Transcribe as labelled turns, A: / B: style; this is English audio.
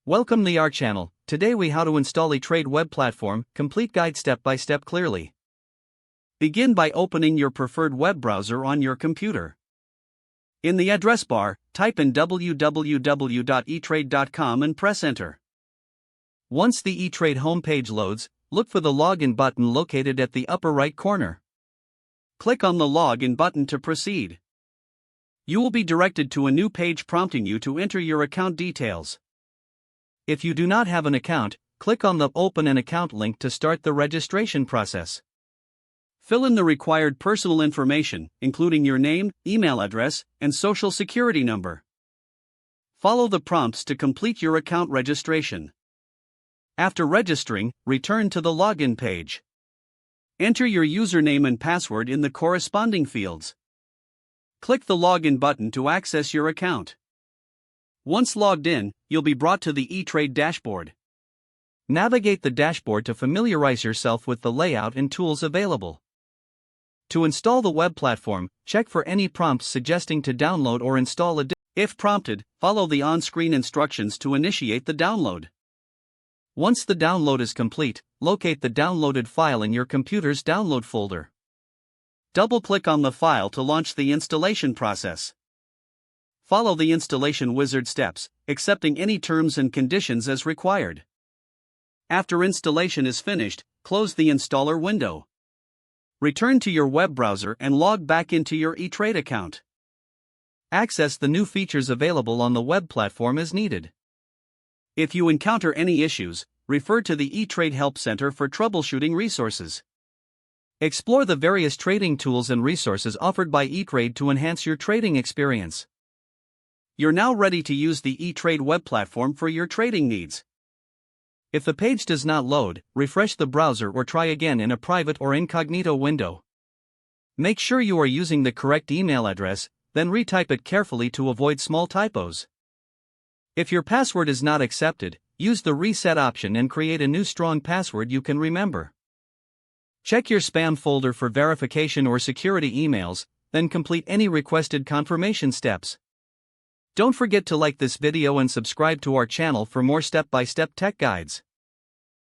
A: Welcome to our channel. Today we how to install eTrade web platform, complete guide step by step clearly. Begin by opening your preferred web browser on your computer. In the address bar, type in www.etrade.com and press enter. Once the eTrade homepage loads, look for the login button located at the upper right corner. Click on the login button to proceed. You will be directed to a new page prompting you to enter your account details. If you do not have an account, click on the Open an Account link to start the registration process. Fill in the required personal information, including your name, email address, and social security number. Follow the prompts to complete your account registration. After registering, return to the login page. Enter your username and password in the corresponding fields. Click the Login button to access your account. Once logged in, you'll be brought to the eTrade dashboard. Navigate the dashboard to familiarize yourself with the layout and tools available. To install the web platform, check for any prompts suggesting to download or install a. If prompted, follow the on-screen instructions to initiate the download. Once the download is complete, locate the downloaded file in your computer's download folder. Double-click on the file to launch the installation process. Follow the installation wizard steps, accepting any terms and conditions as required. After installation is finished, close the installer window. Return to your web browser and log back into your eTrade account. Access the new features available on the web platform as needed. If you encounter any issues, refer to the eTrade Help Center for troubleshooting resources. Explore the various trading tools and resources offered by eTrade to enhance your trading experience. You're now ready to use the eTrade web platform for your trading needs. If the page does not load, refresh the browser or try again in a private or incognito window. Make sure you are using the correct email address, then retype it carefully to avoid small typos. If your password is not accepted, use the reset option and create a new strong password you can remember. Check your spam folder for verification or security emails, then complete any requested confirmation steps. Don't forget to like this video and subscribe to our channel for more step-by-step tech guides.